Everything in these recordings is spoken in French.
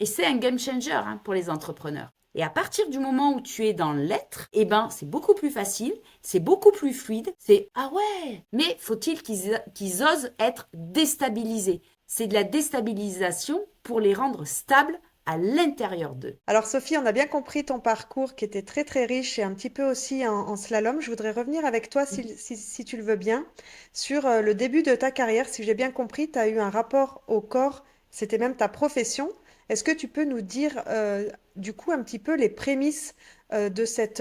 Et c'est un game changer hein, pour les entrepreneurs. Et à partir du moment où tu es dans l'être, eh ben, c'est beaucoup plus facile, c'est beaucoup plus fluide. C'est ah ouais, mais faut-il qu'ils osent être déstabilisés. C'est de la déstabilisation pour les rendre stables à l'intérieur d'eux. Alors Sophie, on a bien compris ton parcours qui était très très riche et un petit peu aussi en slalom. Je voudrais revenir avec toi, si tu le veux bien, sur le début de ta carrière. Si j'ai bien compris, tu as eu un rapport au corps, c'était même ta profession. Est-ce que tu peux nous dire du coup un petit peu les prémices de cette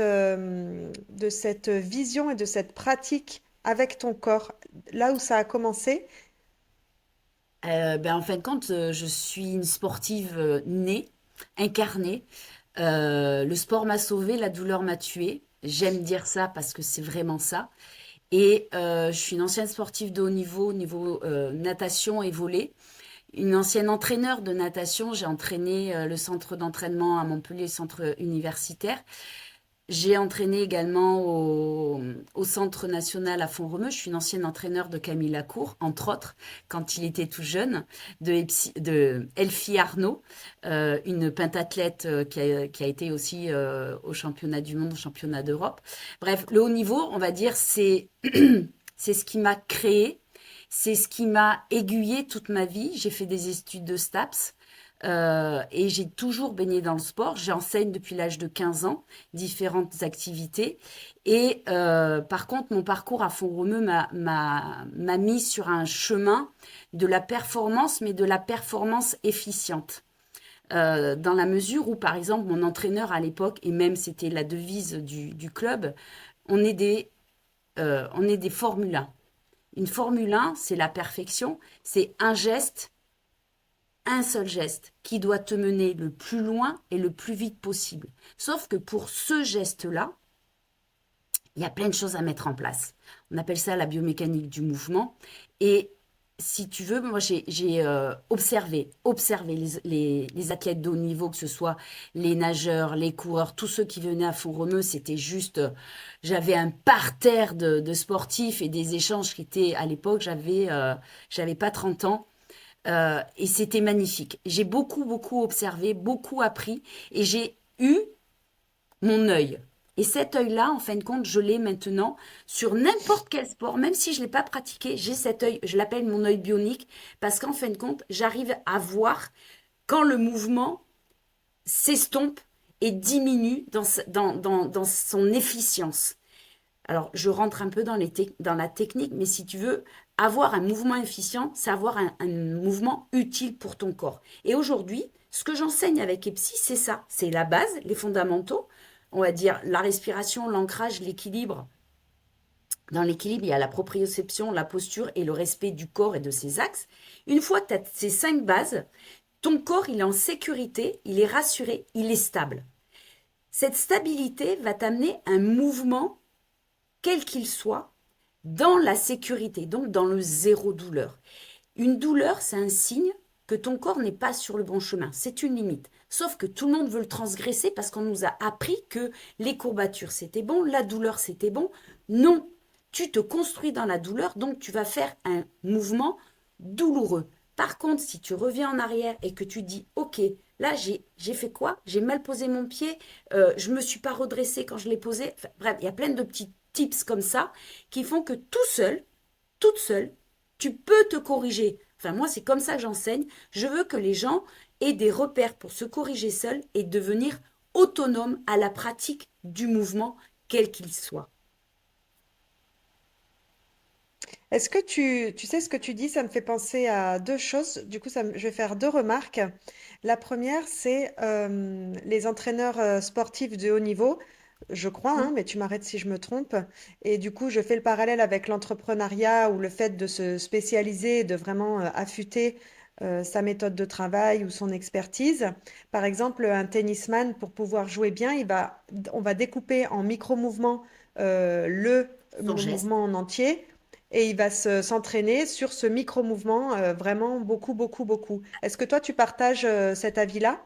vision et de cette pratique avec ton corps, là où ça a commencé? Ben, en fin de compte, je suis une sportive née, incarnée. Le sport m'a sauvée, la douleur m'a tuée. J'aime dire ça parce que c'est vraiment ça. Et je suis une ancienne sportive de haut niveau, niveau natation et volley. Une ancienne entraîneur de natation. J'ai entraîné le centre d'entraînement à Montpellier, centre universitaire. J'ai entraîné également au Centre national à Font-Romeu. Je suis une ancienne entraîneur de Camille Lacour, entre autres, quand il était tout jeune, de Elfie Arnaud, une pentathlète qui a été aussi au championnat du monde, au championnat d'Europe. Bref, le haut niveau, on va dire, c'est ce qui m'a créé, c'est ce qui m'a aiguillé toute ma vie. J'ai fait des études de STAPS. Et j'ai toujours baigné dans le sport. J'enseigne depuis l'âge de 15 ans différentes activités. Et par contre, mon parcours à Font-Romeu m'a mis sur un chemin de la performance, mais de la performance efficiente. Dans la mesure où, par exemple, mon entraîneur à l'époque, et même c'était la devise du club, on est on est des Formule 1. Une Formule 1, c'est la perfection, c'est un seul geste qui doit te mener le plus loin et le plus vite possible. Sauf que pour ce geste-là, il y a plein de choses à mettre en place. On appelle ça la biomécanique du mouvement. Et si tu veux, moi j'ai observé les athlètes de haut niveau, que ce soit les nageurs, les coureurs, tous ceux qui venaient à Font-Romeu, c'était juste, j'avais un parterre de sportifs et des échanges qui étaient, à l'époque, j'avais pas 30 ans. Et c'était magnifique. J'ai beaucoup observé, beaucoup appris et j'ai eu mon œil. Et cet œil-là, en fin de compte, je l'ai maintenant sur n'importe quel sport, même si je ne l'ai pas pratiqué, j'ai cet œil, je l'appelle mon œil bionique, parce qu'en fin de compte, j'arrive à voir quand le mouvement s'estompe et diminue dans son efficience. Alors, je rentre un peu dans la technique, mais si tu veux, avoir un mouvement efficient, c'est avoir un mouvement utile pour ton corps. Et aujourd'hui, ce que j'enseigne avec EPSI, c'est ça. C'est la base, les fondamentaux. On va dire la respiration, l'ancrage, l'équilibre. Dans l'équilibre, il y a la proprioception, la posture et le respect du corps et de ses axes. Une fois que tu as ces 5 bases, ton corps, il est en sécurité, il est rassuré, il est stable. Cette stabilité va t'amener un mouvement quel qu'il soit, dans la sécurité, donc dans le zéro douleur. Une douleur, c'est un signe que ton corps n'est pas sur le bon chemin. C'est une limite. Sauf que tout le monde veut le transgresser parce qu'on nous a appris que les courbatures, c'était bon, la douleur, c'était bon. Non, tu te construis dans la douleur, donc tu vas faire un mouvement douloureux. Par contre, si tu reviens en arrière et que tu dis, OK, là, j'ai fait quoi? J'ai mal posé mon pied, je ne me suis pas redressé quand je l'ai posé. Enfin, bref, il y a plein de petits tips comme ça qui font que tout seul, toute seule, tu peux te corriger. Enfin, moi, c'est comme ça que j'enseigne. Je veux que les gens aient des repères pour se corriger seuls et devenir autonomes à la pratique du mouvement, quel qu'il soit. Est-ce que tu sais ce que tu dis, ça me fait penser à deux choses. Du coup, je vais faire deux remarques. La première, c'est les entraîneurs sportifs de haut niveau, je crois, hein, mais tu m'arrêtes si je me trompe. Et du coup, je fais le parallèle avec l'entrepreneuriat ou le fait de se spécialiser, de vraiment affûter sa méthode de travail ou son expertise. Par exemple, un tennisman, pour pouvoir jouer bien, on va découper en micro-mouvements le Son geste. mouvement en entier et il va s'entraîner sur ce micro-mouvement vraiment beaucoup. Est-ce que toi, tu partages cet avis-là?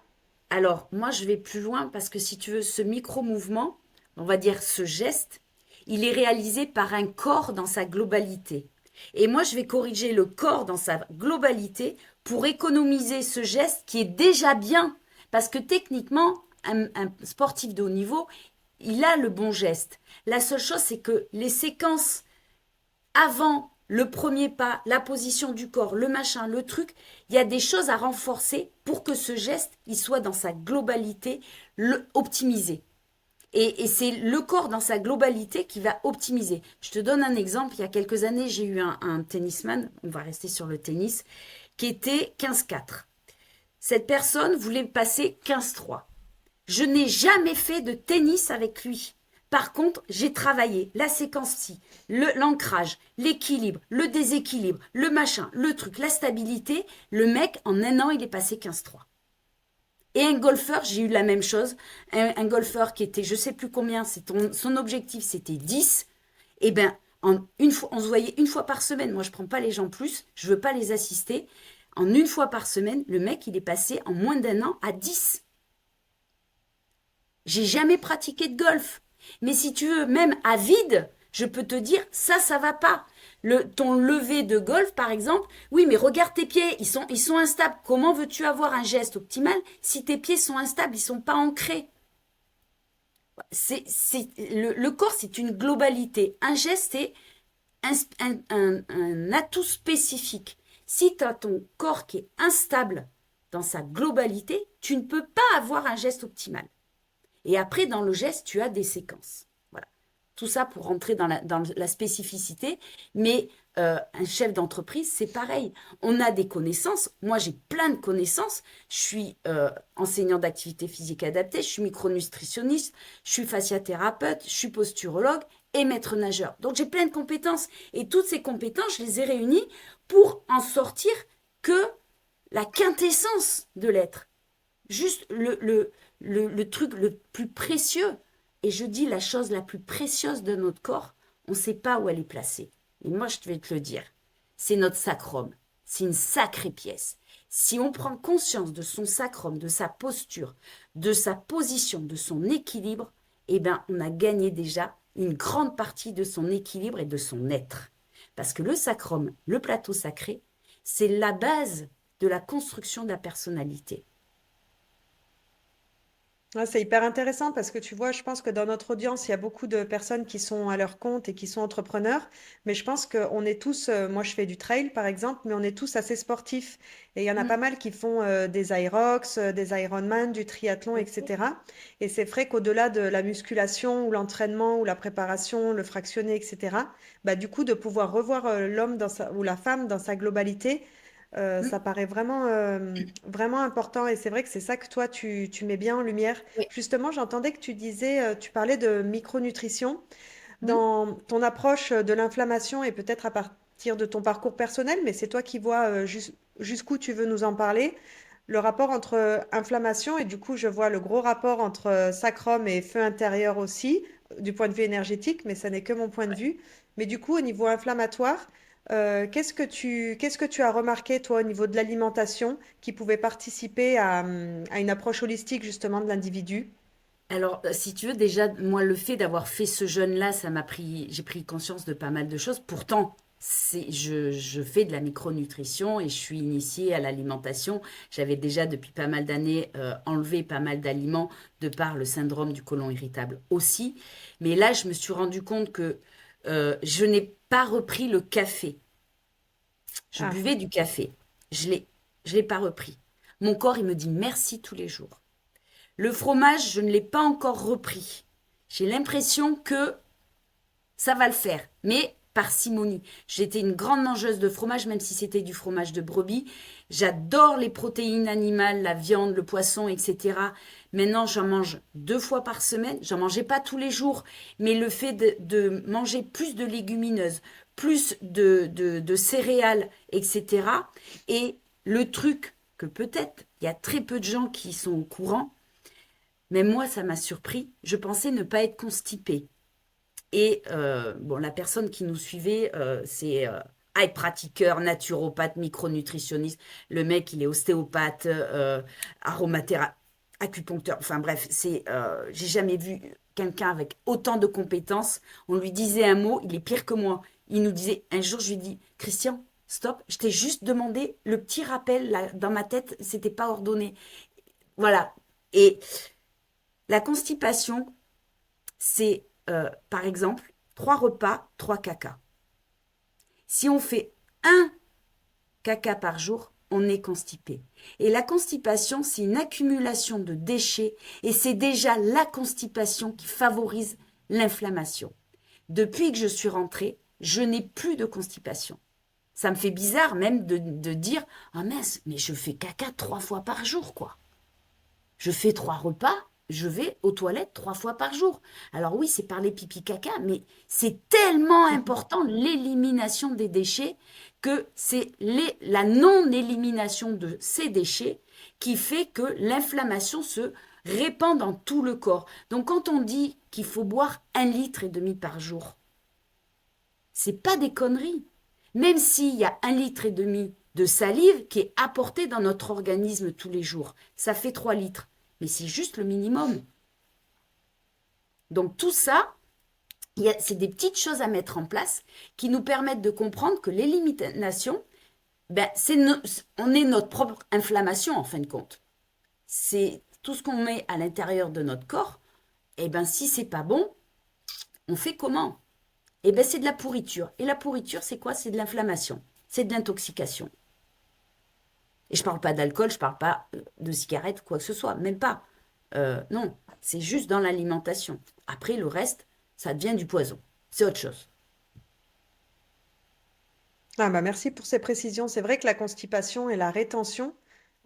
Alors, moi, je vais plus loin parce que si tu veux, ce micro-mouvement, on va dire ce geste, il est réalisé par un corps dans sa globalité. Et moi, je vais corriger le corps dans sa globalité pour économiser ce geste qui est déjà bien. Parce que techniquement, un sportif de haut niveau, il a le bon geste. La seule chose, c'est que les séquences avant le premier pas, la position du corps, le machin, le truc, il y a des choses à renforcer pour que ce geste, il soit dans sa globalité optimisé. Et c'est le corps dans sa globalité qui va optimiser. Je te donne un exemple. Il y a quelques années, j'ai eu un tennisman, on va rester sur le tennis, qui était 15-4. Cette personne voulait passer 15-3. Je n'ai jamais fait de tennis avec lui. Par contre, j'ai travaillé la séquence-ci, l'ancrage, l'équilibre, le déséquilibre, le machin, le truc, la stabilité. Le mec, en un an, il est passé 15-3. Et un golfeur, j'ai eu la même chose. Un golfeur qui était, je sais plus combien, son objectif c'était 10. Et ben, on se voyait une fois par semaine. Moi, je prends pas les gens plus, je veux pas les assister. En une fois par semaine, le mec, il est passé en moins d'un an à 10. J'ai jamais pratiqué de golf. Mais si tu veux, même à vide, je peux te dire, ça va pas. Ton lever de golf, par exemple, oui, mais regarde tes pieds, ils sont instables. Comment veux-tu avoir un geste optimal si tes pieds sont instables, ils sont pas ancrés? Le corps, c'est une globalité. Un geste, c'est un atout spécifique. Si tu as ton corps qui est instable dans sa globalité, tu ne peux pas avoir un geste optimal. Et après, dans le geste, tu as des séquences. Voilà. Tout ça pour rentrer dans la spécificité. Mais un chef d'entreprise, c'est pareil. On a des connaissances. Moi, j'ai plein de connaissances. Je suis enseignant d'activité physique adaptée, je suis micronutritionniste, je suis fasciathérapeute, je suis posturologue et maître nageur. Donc, j'ai plein de compétences. Et toutes ces compétences, je les ai réunies pour en sortir que la quintessence de l'être. Juste le truc le plus précieux, et je dis la chose la plus précieuse de notre corps, on ne sait pas où elle est placée. Et moi, je vais te le dire, c'est notre sacrum. C'est une sacrée pièce. Si on prend conscience de son sacrum, de sa posture, de sa position, de son équilibre, eh bien, on a gagné déjà une grande partie de son équilibre et de son être. Parce que le sacrum, le plateau sacré, c'est la base de la construction de la personnalité. Ouais, c'est hyper intéressant parce que tu vois, je pense que dans notre audience, il y a beaucoup de personnes qui sont à leur compte et qui sont entrepreneurs, mais je pense qu'on est tous, moi je fais du trail par exemple, mais on est tous assez sportifs. Et il y en a pas Mm. mal qui font des Irox, des Ironman, du triathlon, etc. Et c'est vrai qu'au-delà de la musculation ou l'entraînement ou la préparation, le fractionné, etc., bah, du coup, de pouvoir revoir l'homme ou la femme dans sa globalité, Mm. ça paraît vraiment, vraiment important et c'est vrai que c'est ça que toi tu mets bien en lumière. Oui. Justement, j'entendais que tu disais, tu parlais de micronutrition. Mm. Dans ton approche de l'inflammation et peut-être à partir de ton parcours personnel, mais c'est toi qui vois jusqu'où tu veux nous en parler. Le rapport entre inflammation et du coup, je vois le gros rapport entre sacrum et feu intérieur aussi, du point de vue énergétique, mais ça n'est que mon point de vue. Mais du coup, au niveau inflammatoire, qu'est-ce que tu as remarqué, toi, au niveau de l'alimentation, qui pouvait participer à une approche holistique justement de l'individu? Alors, si tu veux, déjà, moi, le fait d'avoir fait ce jeûne-là, j'ai pris conscience de pas mal de choses. Pourtant, je fais de la micronutrition et je suis initiée à l'alimentation. J'avais déjà, depuis pas mal d'années, enlevé pas mal d'aliments de par le syndrome du côlon irritable aussi. Mais là, je me suis rendu compte que je n'ai pas repris le café. Je Ah, buvais du café. Je l'ai pas repris. Mon corps, il me dit merci tous les jours. Le fromage, je ne l'ai pas encore repris. J'ai l'impression que ça va le faire, mais parcimonie. J'étais une grande mangeuse de fromage, même si c'était du fromage de brebis. J'adore les protéines animales, la viande, le poisson, etc. Maintenant, j'en mange 2 fois par semaine. J'en mangeais pas tous les jours, mais le fait de manger plus de légumineuses, plus de céréales, etc. Et le truc que peut-être il y a très peu de gens qui sont au courant, mais moi, ça m'a surpris. Je pensais ne pas être constipée. Et bon, la personne qui nous suivait, c'est pratiqueur, naturopathe, micronutritionniste. Le mec, il est ostéopathe, aromathérapeute, acupuncteur. Enfin bref, j'ai jamais vu quelqu'un avec autant de compétences. On lui disait un mot, il est pire que moi. Il nous disait, un jour, je lui dis, Christian, stop, je t'ai juste demandé le petit rappel là, dans ma tête, c'était pas ordonné. Voilà, Et la constipation, c'est, par exemple, 3 repas, 3 caca. Si on fait un caca par jour, on est constipé. Et la constipation, c'est une accumulation de déchets et c'est déjà la constipation qui favorise l'inflammation. Depuis que je suis rentrée, je n'ai plus de constipation. Ça me fait bizarre même de dire ah mince, mais je fais caca 3 fois par jour, quoi. Je fais 3 repas, je vais aux toilettes 3 fois par jour. Alors oui, c'est par les pipi caca, mais c'est tellement important l'élimination des déchets que c'est la non-élimination de ces déchets qui fait que l'inflammation se répand dans tout le corps. Donc quand on dit qu'il faut boire 1,5 litre par jour, c'est pas des conneries. Même s'il y a 1,5 litre de salive qui est apportée dans notre organisme tous les jours, ça fait 3 litres. Mais c'est juste le minimum. Donc tout ça, c'est des petites choses à mettre en place qui nous permettent de comprendre que l'élimination, ben, on est notre propre inflammation en fin de compte. C'est tout ce qu'on met à l'intérieur de notre corps. Et ben si c'est pas bon, on fait comment? Et ben c'est de la pourriture. Et la pourriture, c'est quoi? C'est de l'inflammation. C'est de l'intoxication. Et je parle pas d'alcool, je parle pas de cigarettes ou quoi que ce soit, même pas. Non, c'est juste dans l'alimentation. Après, le reste, ça devient du poison. C'est autre chose. Ah bah merci pour ces précisions. C'est vrai que la constipation et la rétention,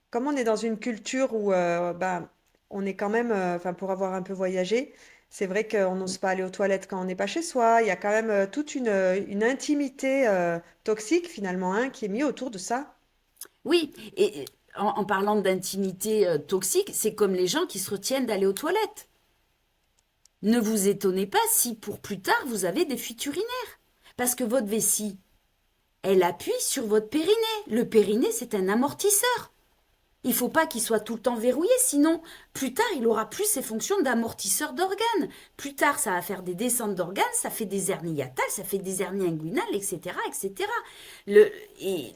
comme on est dans une culture où bah, on est quand même, enfin pour avoir un peu voyagé, c'est vrai qu'on n'ose pas aller aux toilettes quand on n'est pas chez soi. Il y a quand même toute une intimité toxique finalement hein, qui est mise autour de ça. Oui, et en parlant d'intimité toxique, c'est comme les gens qui se retiennent d'aller aux toilettes. Ne vous étonnez pas si pour plus tard vous avez des fuites urinaires. Parce que votre vessie, elle appuie sur votre périnée. Le périnée, c'est un amortisseur. Il ne faut pas qu'il soit tout le temps verrouillé, sinon plus tard il aura plus ses fonctions d'amortisseur d'organes. Plus tard ça va faire des descentes d'organes, ça fait des hernies hiatales, ça fait des hernies inguinales, etc. etc. Et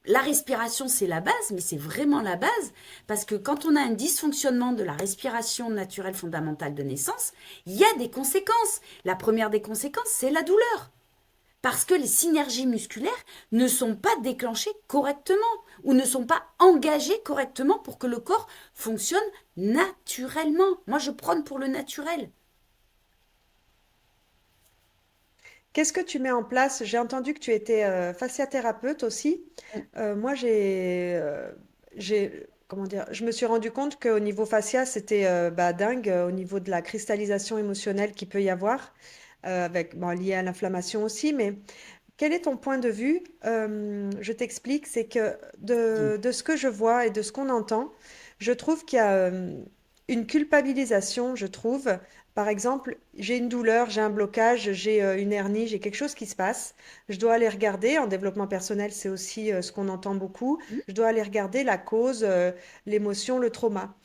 la respiration c'est la base, mais c'est vraiment la base, parce que quand on a un dysfonctionnement de la respiration naturelle fondamentale de naissance, il y a des conséquences. La première des conséquences, c'est la douleur. Parce que les synergies musculaires ne sont pas déclenchées correctement ou ne sont pas engagées correctement pour que le corps fonctionne naturellement. Moi, je prône pour le naturel. Qu'est-ce que tu mets en place? J'ai entendu que tu étais fasciathérapeute aussi. Moi, comment dire, je me suis rendu compte qu'au niveau fascia, c'était bah, dingue au niveau de la cristallisation émotionnelle qu'il peut y avoir, avec, bon, lié à l'inflammation aussi. Mais quel est ton point de vue? Je t'explique, c'est que de ce que je vois et de ce qu'on entend, je trouve qu'il y a une culpabilisation, je trouve. Par exemple, j'ai une douleur, j'ai un blocage, j'ai une hernie, j'ai quelque chose qui se passe. Je dois aller regarder, en développement personnel, c'est aussi ce qu'on entend beaucoup, je dois aller regarder la cause, l'émotion, le trauma.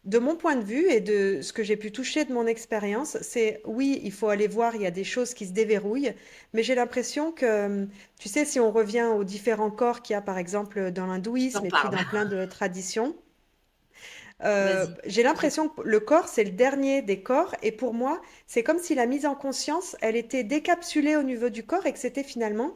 De mon point de vue et de ce que j'ai pu toucher de mon expérience, c'est oui, il faut aller voir, il y a des choses qui se déverrouillent, mais j'ai l'impression que, tu sais, si on revient aux différents corps qu'il y a, par exemple, dans J'en l'hindouisme et puis parle. dans plein de traditions, Vas-y. j'ai l'impression que le corps, c'est le dernier des corps, et pour moi, c'est comme si la mise en conscience, elle était décapsulée au niveau du corps et que c'était finalement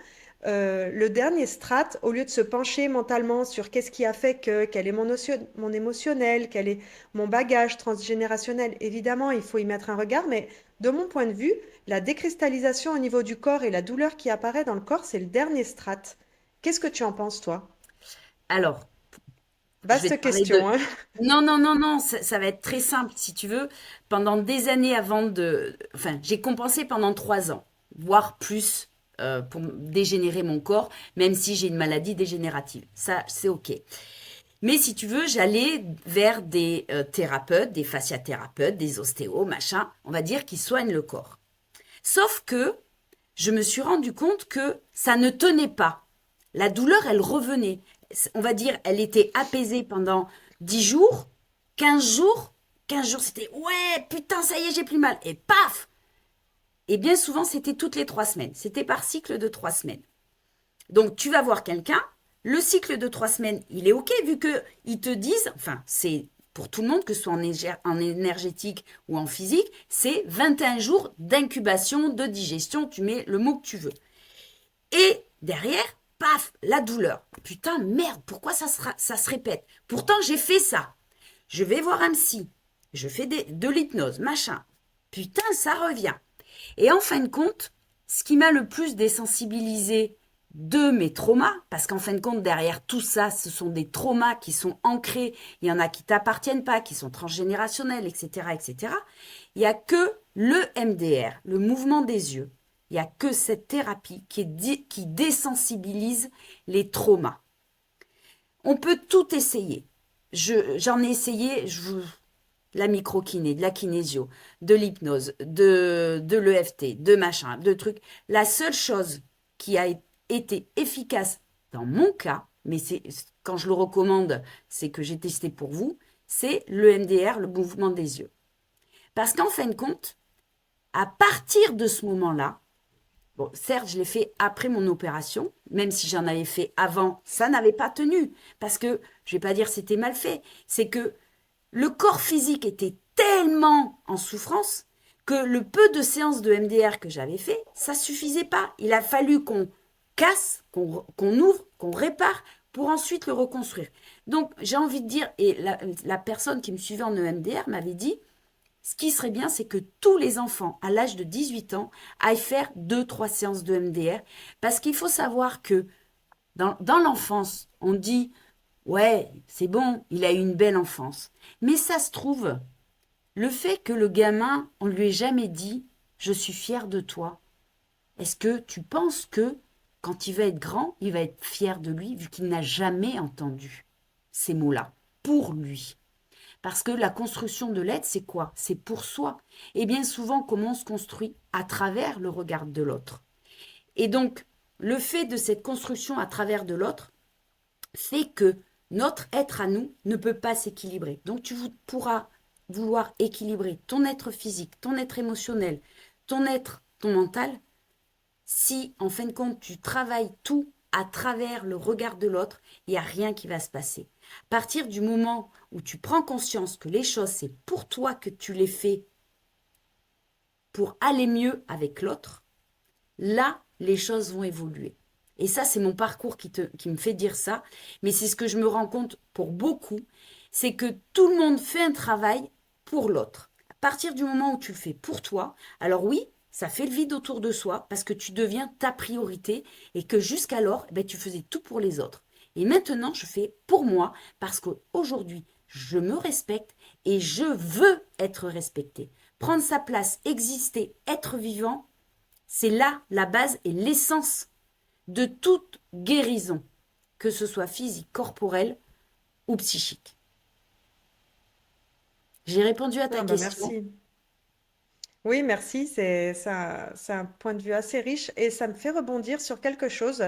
le dernier strate, au lieu de se pencher mentalement sur qu'est-ce qui a fait que, quel est mon émotionnel, quel est mon bagage transgénérationnel. Évidemment, il faut y mettre un regard, mais de mon point de vue, la décristallisation au niveau du corps et la douleur qui apparaît dans le corps, c'est le dernier strate. Qu'est-ce que tu en penses, toi? Alors, je vais te Vaste parler question, de... hein? Non, non, non, non, ça va être très simple, si tu veux. Pendant des années avant de... Enfin, j'ai compensé pendant 3 ans, voire plus, pour dégénérer mon corps, même si j'ai une maladie dégénérative. Ça, c'est OK. Mais si tu veux, j'allais vers des thérapeutes, des fasciathérapeutes, des ostéos, machin, on va dire, qui soignent le corps. Sauf que je me suis rendu compte que ça ne tenait pas. La douleur, elle revenait. On va dire, elle était apaisée pendant 10 jours, 15 jours. 15 jours, c'était ouais, putain, ça y est, j'ai plus mal. Et paf! Et bien souvent, c'était toutes les 3 semaines. C'était par cycle de 3 semaines. Donc, tu vas voir quelqu'un. Le cycle de 3 semaines, il est OK vu que ils te disent, enfin, c'est pour tout le monde, que ce soit en énergétique ou en physique, c'est 21 jours d'incubation, de digestion, tu mets le mot que tu veux. Et derrière, paf, la douleur. Putain, merde, pourquoi ça se répète? Pourtant, j'ai fait ça. Je vais voir un psy. Je fais de l'hypnose, machin. Putain, ça revient. Et en fin de compte, ce qui m'a le plus désensibilisé de mes traumas, parce qu'en fin de compte, derrière tout ça, ce sont des traumas qui sont ancrés, il y en a qui t'appartiennent pas, qui sont transgénérationnels, etc., etc. Il n'y a que le MDR, le mouvement des yeux. Il n'y a que cette thérapie qui désensibilise les traumas. On peut tout essayer. J'en ai essayé, la microkiné, de la kinésio, de l'hypnose, de l'EFT, de machin, de trucs. La seule chose qui a été efficace dans mon cas, mais quand je le recommande, c'est que j'ai testé pour vous, c'est le MDR, le mouvement des yeux. Parce qu'en fin de compte, à partir de ce moment-là, bon, certes, je l'ai fait après mon opération, même si j'en avais fait avant, ça n'avait pas tenu. Parce que, je ne vais pas dire c'était mal fait, c'est que le corps physique était tellement en souffrance que le peu de séances de MDR que j'avais fait, ça ne suffisait pas. Il a fallu qu'on casse, qu'on ouvre, qu'on répare pour ensuite le reconstruire. Donc, j'ai envie de dire, et la personne qui me suivait en EMDR m'avait dit, ce qui serait bien, c'est que tous les enfants à l'âge de 18 ans aillent faire 2-3 séances de MDR. Parce qu'il faut savoir que dans l'enfance, on dit « Ouais, c'est bon, il a eu une belle enfance. » Mais ça se trouve, le fait que le gamin, on lui ait jamais dit « Je suis fier de toi », est-ce que tu penses que quand il va être grand, il va être fier de lui vu qu'il n'a jamais entendu ces mots-là pour lui? Parce que la construction de l'être, c'est quoi? C'est pour soi. Et bien souvent, comment on se construit? À travers le regard de l'autre. Et donc, le fait de cette construction à travers de l'autre fait que notre être à nous ne peut pas s'équilibrer. Donc, tu pourras vouloir équilibrer ton être physique, ton être émotionnel, ton être, ton mental, si, en fin de compte, tu travailles tout à travers le regard de l'autre, il n'y a rien qui va se passer. À partir du moment où tu prends conscience que les choses, c'est pour toi que tu les fais pour aller mieux avec l'autre, là, les choses vont évoluer. Et ça, c'est mon parcours qui me fait dire ça, mais c'est ce que je me rends compte pour beaucoup, c'est que tout le monde fait un travail pour l'autre. À partir du moment où tu le fais pour toi, alors oui, ça fait le vide autour de soi parce que tu deviens ta priorité et que jusqu'alors, tu faisais tout pour les autres. Et maintenant, je fais pour moi parce qu'aujourd'hui, je me respecte et je veux être respectée. Prendre sa place, exister, être vivant, c'est là la base et l'essence de toute guérison, que ce soit physique, corporelle ou psychique. J'ai répondu à ta question. Merci. Oui, merci. C'est un point de vue assez riche et ça me fait rebondir sur quelque chose.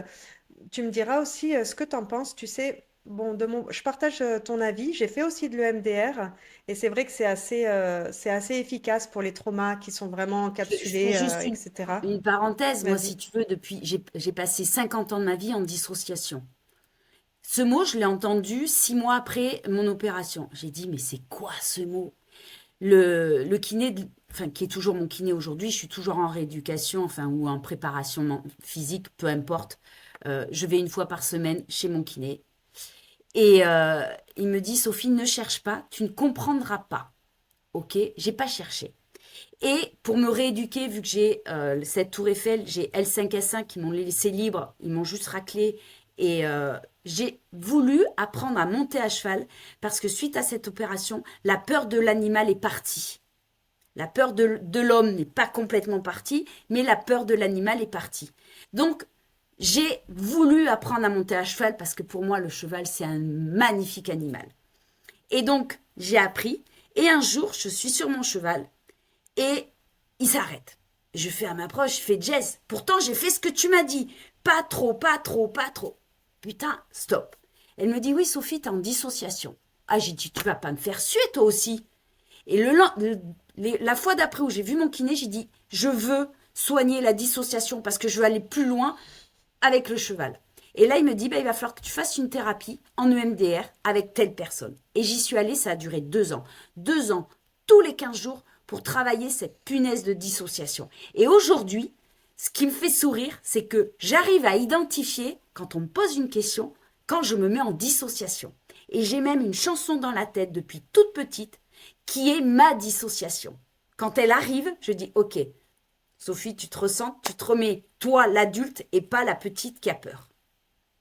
Tu me diras aussi ce que tu en penses. Tu sais, bon, je partage ton avis. J'ai fait aussi de l'EMDR et c'est vrai que c'est assez efficace pour les traumas qui sont vraiment Je fais encapsulés, juste etc. une parenthèse. Moi, si Vas-y. tu veux, depuis, j'ai passé 50 ans de ma vie en dissociation. Ce mot, je l'ai entendu 6 mois après mon opération. J'ai dit, mais c'est quoi ce mot? Le kiné, enfin, qui est toujours mon kiné aujourd'hui, je suis toujours en rééducation, enfin, ou en préparation physique, peu importe. Je vais une fois par semaine chez mon kiné. Et il me dit, Sophie, ne cherche pas, tu ne comprendras pas. Ok, j'ai pas cherché. Et pour me rééduquer, vu que j'ai cette tour Eiffel, j'ai L5S5 qui m'ont laissé libre, ils m'ont juste raclé. Et j'ai voulu apprendre à monter à cheval parce que suite à cette opération, la peur de l'animal est partie. La peur de l'homme n'est pas complètement partie, mais la peur de l'animal est partie. Donc, j'ai voulu apprendre à monter à cheval parce que pour moi, le cheval, c'est un magnifique animal. Et donc, j'ai appris. Et un jour, je suis sur mon cheval et il s'arrête. Je fais à ma proche, je fais Jess, pourtant j'ai fait ce que tu m'as dit. Pas trop, pas trop, pas trop. Putain, stop. Elle me dit, oui, Sophie, t'es en dissociation. Ah, j'ai dit, tu vas pas me faire suer, toi aussi. Et la fois d'après où j'ai vu mon kiné, j'ai dit, je veux soigner la dissociation parce que je veux aller plus loin avec le cheval. Et là, il me dit, bah, il va falloir que tu fasses une thérapie en EMDR avec telle personne. Et j'y suis allée, ça a duré 2 ans. 2 ans, tous les 15 jours, pour travailler cette punaise de dissociation. Et aujourd'hui, ce qui me fait sourire, c'est que j'arrive à identifier, quand on me pose une question, quand je me mets en dissociation. Et j'ai même une chanson dans la tête depuis toute petite qui est ma dissociation. Quand elle arrive, je dis ok, Sophie, tu te ressens, tu te remets toi l'adulte et pas la petite qui a peur.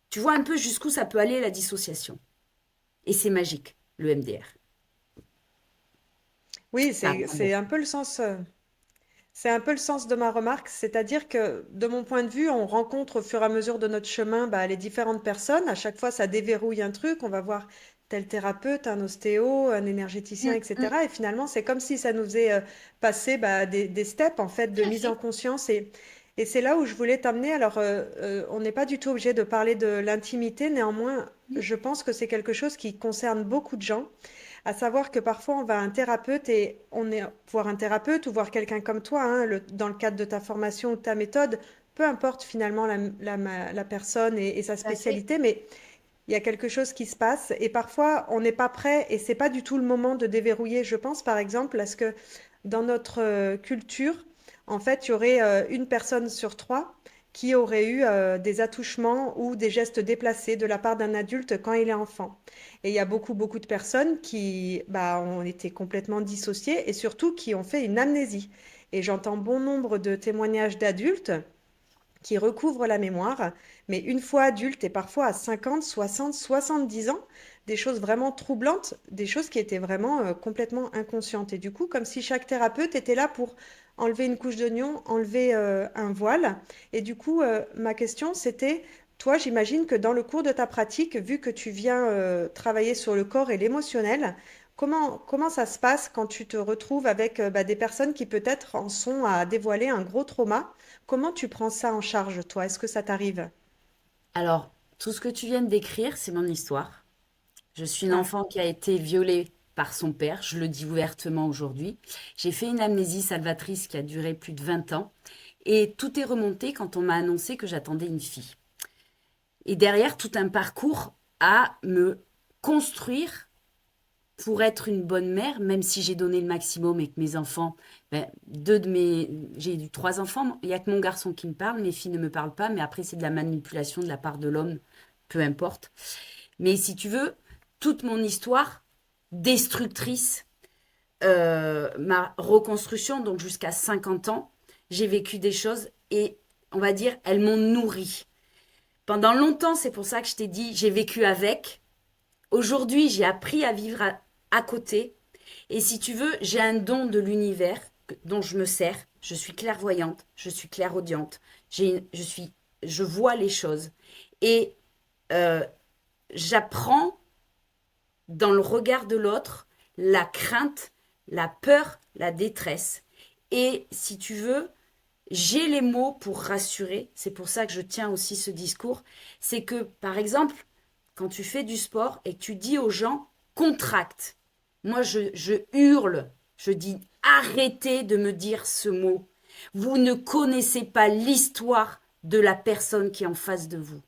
Tu vois un peu jusqu'où ça peut aller la dissociation. Et c'est magique, le MDR. Oui, Ça apprend beaucoup. c'est un peu le sens de ma remarque, c'est-à-dire que de mon point de vue, on rencontre au fur et à mesure de notre chemin les différentes personnes. À chaque fois, ça déverrouille un truc. On va voir tel thérapeute, un ostéo, un énergéticien, Mm, mm, etc. Et finalement, c'est comme si ça nous faisait passer des steps en fait de tout à mise en fait. conscience. Et c'est là où je voulais t'amener. Alors, on n'est pas du tout obligé de parler de l'intimité. Néanmoins, Mm, je pense que c'est quelque chose qui concerne beaucoup de gens. À savoir que parfois on va à un thérapeute et on est voir un thérapeute ou voir quelqu'un comme toi, hein, dans le cadre de ta formation ou de ta méthode, peu importe finalement la personne et sa tout à fait. spécialité, mais il y a quelque chose qui se passe et parfois on n'est pas prêt et c'est pas du tout le moment de déverrouiller. Je pense par exemple à ce que dans notre culture, en fait, il y aurait une personne sur trois qui aurait eu des attouchements ou des gestes déplacés de la part d'un adulte quand il est enfant. Et il y a beaucoup, beaucoup de personnes qui ont été complètement dissociées et surtout qui ont fait une amnésie. Et j'entends bon nombre de témoignages d'adultes qui recouvrent la mémoire, mais une fois adulte et parfois à 50, 60, 70 ans, des choses vraiment troublantes, des choses qui étaient vraiment complètement inconscientes. Et du coup, comme si chaque thérapeute était là pour enlever une couche d'oignon, enlever un voile. Et du coup, ma question, c'était, toi, j'imagine que dans le cours de ta pratique, vu que tu viens travailler sur le corps et l'émotionnel, comment ça se passe quand tu te retrouves avec des personnes qui peut-être en sont à dévoiler un gros trauma? Comment tu prends ça en charge, toi? Est-ce que ça t'arrive? Alors, tout ce que tu viens de décrire, c'est mon histoire. Je suis une Ah, enfant qui a été violée par son père, je le dis ouvertement aujourd'hui. J'ai fait une amnésie salvatrice qui a duré plus de 20 ans et tout est remonté quand on m'a annoncé que j'attendais une fille. Et derrière, tout un parcours à me construire pour être une bonne mère, même si j'ai donné le maximum et que mes enfants, j'ai eu 3 enfants, il n'y a que mon garçon qui me parle, mes filles ne me parlent pas, mais après c'est de la manipulation de la part de l'homme, peu importe. Mais si tu veux, toute mon histoire destructrice, ma reconstruction, donc jusqu'à 50 ans, j'ai vécu des choses et on va dire, elles m'ont nourri. Pendant longtemps, c'est pour ça que je t'ai dit, j'ai vécu avec. Aujourd'hui, j'ai appris à vivre à côté. Et si tu veux, j'ai un don de l'univers dont je me sers. Je suis clairvoyante, je suis clairaudiente, je vois les choses. Et euh, j'apprends dans le regard de l'autre la crainte, la peur, la détresse. Et si tu veux, j'ai les mots pour rassurer. C'est pour ça que je tiens aussi ce discours. C'est que, par exemple, quand tu fais du sport et que tu dis aux gens contracte, moi je hurle, je dis arrêtez de me dire ce mot. Vous ne connaissez pas l'histoire de la personne qui est en face de vous.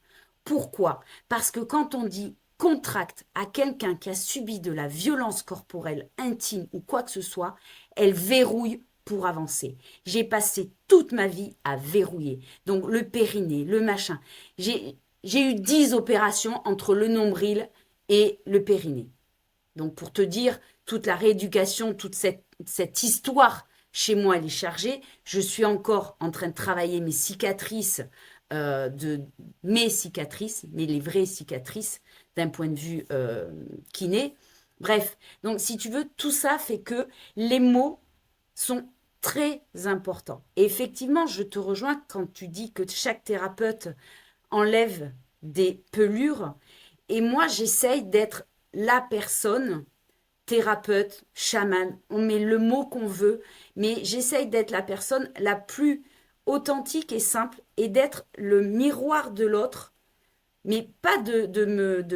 Pourquoi? Parce que quand on dit contracte à quelqu'un qui a subi de la violence corporelle intime ou quoi que ce soit, elle verrouille pour avancer. J'ai passé toute ma vie à verrouiller. Donc le périnée, le machin. J'ai eu 10 opérations entre le nombril et le périnée. Donc pour te dire, toute la rééducation, toute cette histoire chez moi, elle est chargée. Je suis encore en train de travailler mes cicatrices, mes cicatrices, mais les vraies cicatrices d'un point de vue kiné. Bref, donc si tu veux, tout ça fait que les mots sont très importants. Et effectivement, je te rejoins quand tu dis que chaque thérapeute enlève des pelures. Et moi, j'essaye d'être la personne, thérapeute, chaman, on met le mot qu'on veut, mais j'essaye d'être la personne la plus authentique et simple et d'être le miroir de l'autre, mais pas de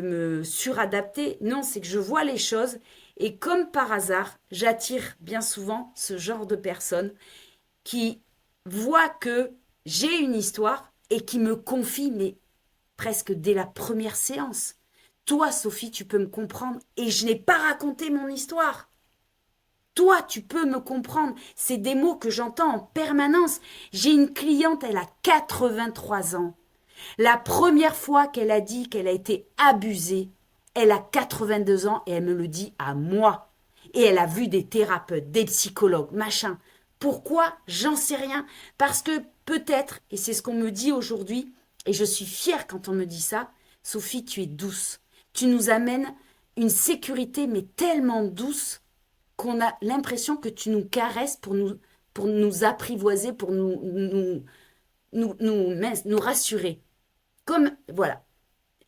me suradapter. Non, c'est que je vois les choses et comme par hasard, j'attire bien souvent ce genre de personnes qui voient que j'ai une histoire et qui me confient mais presque dès la première séance. Toi, Sophie, tu peux me comprendre et je n'ai pas raconté mon histoire. Toi, tu peux me comprendre. C'est des mots que j'entends en permanence. J'ai une cliente, elle a 83 ans. La première fois qu'elle a dit qu'elle a été abusée, elle a 82 ans et elle me le dit à moi. Et elle a vu des thérapeutes, des psychologues, machin. Pourquoi? J'en sais rien. Parce que peut-être, et c'est ce qu'on me dit aujourd'hui, et je suis fière quand on me dit ça, Sophie, tu es douce. Tu nous amènes une sécurité, mais tellement douce, qu'on a l'impression que tu nous caresses pour nous apprivoiser, pour nous rassurer. Comme, voilà.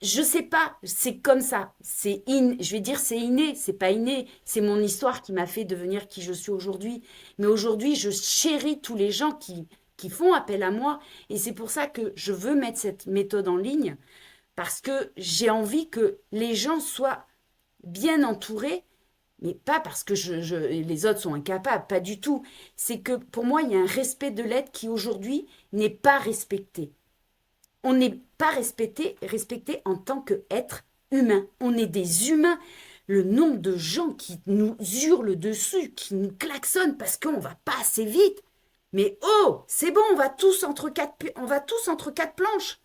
Je sais pas, c'est comme ça. Je vais dire c'est inné, c'est pas inné. C'est mon histoire qui m'a fait devenir qui je suis aujourd'hui. Mais aujourd'hui, je chéris tous les gens qui font appel à moi. Et c'est pour ça que je veux mettre cette méthode en ligne. Parce que j'ai envie que les gens soient bien entourés. Mais pas parce que les autres sont incapables, pas du tout. C'est que pour moi, il y a un respect de l'être qui aujourd'hui n'est pas respecté. On n'est pas respecté en tant qu'être humain. On est des humains. Le nombre de gens qui nous hurlent dessus, qui nous klaxonnent parce qu'on va pas assez vite. Mais oh, c'est bon, on va tous entre quatre planches.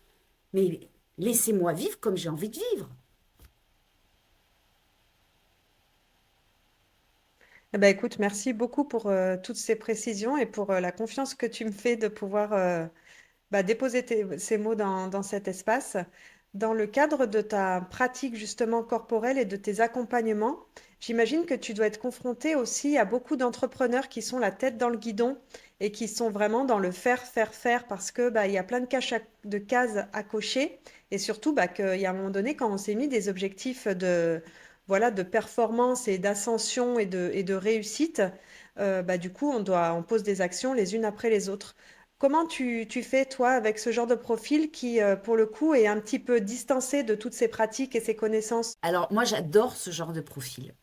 Mais laissez-moi vivre comme j'ai envie de vivre. Eh ben, écoute, merci beaucoup pour toutes ces précisions et pour la confiance que tu me fais de pouvoir déposer ces mots dans cet espace. Dans le cadre de ta pratique justement corporelle et de tes accompagnements, j'imagine que tu dois être confronté aussi à beaucoup d'entrepreneurs qui sont la tête dans le guidon et qui sont vraiment dans le faire, faire, faire parce que il y a plein de cases à cocher et surtout qu'il y a un moment donné quand on s'est mis des objectifs de performance et d'ascension et de réussite, du coup on pose des actions les unes après les autres. Comment tu fais, toi, avec ce genre de profil qui, pour le coup, est un petit peu distancé de toutes ces pratiques et ces connaissances? Alors moi j'adore ce genre de profil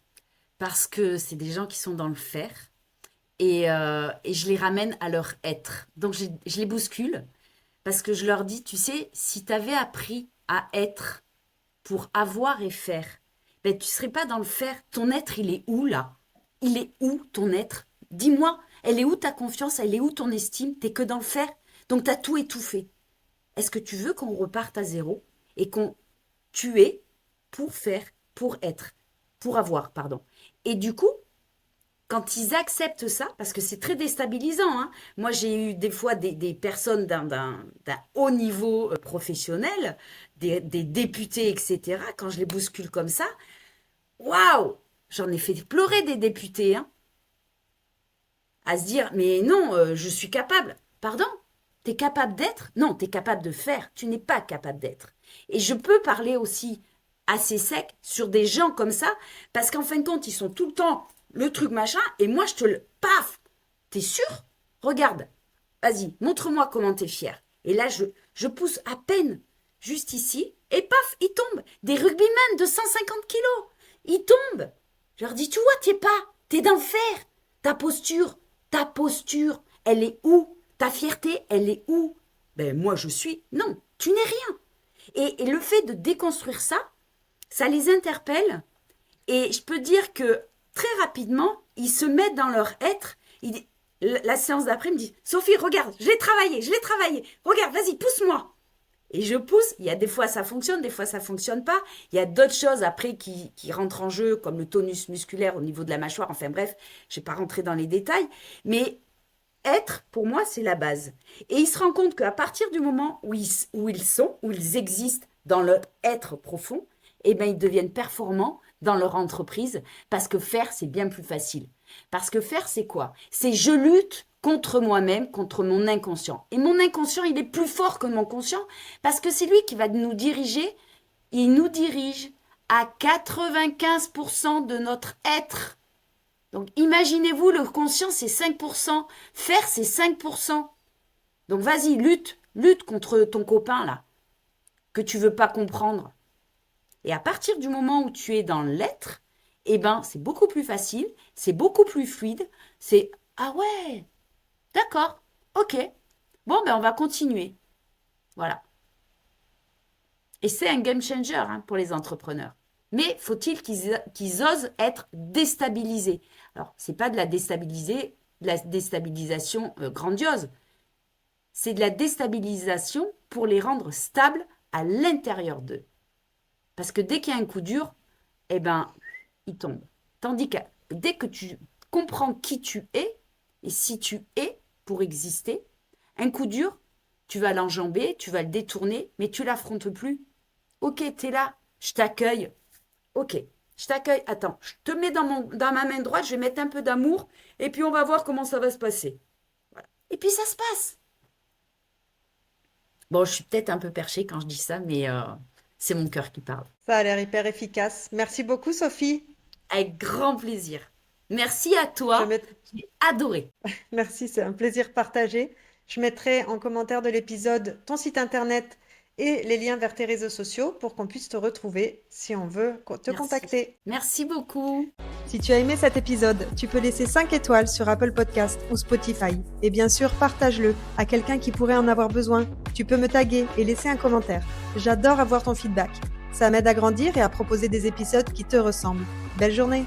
parce que c'est des gens qui sont dans le faire et je les ramène à leur être. Donc je les bouscule parce que je leur dis, tu sais, si tu avais appris à être pour avoir et faire, ben, tu ne serais pas dans le faire. Ton être, il est où là? Il est où ton être? Dis-moi, elle est où ta confiance? Elle est où ton estime? T'es que dans le faire. Donc tu as tout étouffé. Est-ce que tu veux qu'on reparte à zéro et qu'on tu es pour faire, pour être, pour avoir, pardon. Et du coup, quand ils acceptent ça, parce que c'est très déstabilisant, hein. Moi j'ai eu des fois des personnes d'un haut niveau professionnel, des députés, etc., quand je les bouscule comme ça, waouh, j'en ai fait pleurer des députés, hein, à se dire, mais non, je suis capable. Pardon? T'es capable d'être? Non, t'es capable de faire. Tu n'es pas capable d'être. Et je peux parler aussi assez sec sur des gens comme ça, parce qu'en fin de compte, ils sont tout le temps le truc machin, et moi je te le paf! T'es sûr? Regarde, vas-y, montre-moi comment t'es fier. Et là, je pousse à peine juste ici, et paf, ils tombent. Des rugbymen de 150 kilos, ils tombent. Je leur dis, tu vois, t'es pas, t'es dans le fer. Ta posture, elle est où? Ta fierté, elle est où? Ben moi je suis. Non, tu n'es rien. Et le fait de déconstruire ça, ça les interpelle. Et je peux dire que très rapidement, ils se mettent dans leur être. La séance d'après me dit, Sophie, regarde, je l'ai travaillé. Regarde, vas-y, pousse-moi. Et je pousse. Il y a des fois ça fonctionne, des fois ça fonctionne pas. Il y a d'autres choses après qui rentrent en jeu, comme le tonus musculaire au niveau de la mâchoire. Enfin bref, je ne vais pas rentrer dans les détails. Mais être, pour moi, c'est la base. Et ils se rendent compte qu'à partir du moment où ils existent dans leur être profond, eh ben, ils deviennent performants dans leur entreprise parce que faire, c'est bien plus facile. Parce que faire, c'est quoi? C'est je lutte contre moi-même, contre mon inconscient. Et mon inconscient, il est plus fort que mon conscient parce que c'est lui qui va nous diriger. Il nous dirige à 95% de notre être. Donc imaginez-vous, le conscient c'est 5%, faire c'est 5%. Donc vas-y, lutte contre ton copain là, que tu veux pas comprendre. Et à partir du moment où tu es dans l'être, eh ben c'est beaucoup plus facile, c'est beaucoup plus fluide, c'est ah ouais, d'accord, ok, bon ben on va continuer. Voilà. Et c'est un game changer pour les entrepreneurs. Mais faut-il qu'ils osent être déstabilisés? Alors, ce n'est pas de la déstabilisation grandiose. C'est de la déstabilisation pour les rendre stables à l'intérieur d'eux. Parce que dès qu'il y a un coup dur, eh ben, ils tombent. Tandis que dès que tu comprends qui tu es, et si tu es pour exister, un coup dur, tu vas l'enjamber, tu vas le détourner, mais tu l'affrontes plus. Ok, tu es là, je t'accueille. Ok, je t'accueille. Attends, je te mets dans ma main droite, je vais mettre un peu d'amour, et puis on va voir comment ça va se passer. Voilà. Et puis ça se passe. Bon, je suis peut-être un peu perchée quand je dis ça, mais c'est mon cœur qui parle. Ça a l'air hyper efficace. Merci beaucoup, Sophie. Avec grand plaisir. Merci à Je toi. mets... J'ai adoré. Merci, c'est un plaisir partagé. Je mettrai en commentaire de l'épisode ton site internet et les liens vers tes réseaux sociaux pour qu'on puisse te retrouver si on veut te Merci. contacter. Merci beaucoup. Si tu as aimé cet épisode, tu peux laisser 5 étoiles sur Apple Podcast ou Spotify. Et bien sûr, partage-le à quelqu'un qui pourrait en avoir besoin. Tu peux me taguer et laisser un commentaire. J'adore avoir ton feedback. Ça m'aide à grandir et à proposer des épisodes qui te ressemblent. Belle journée!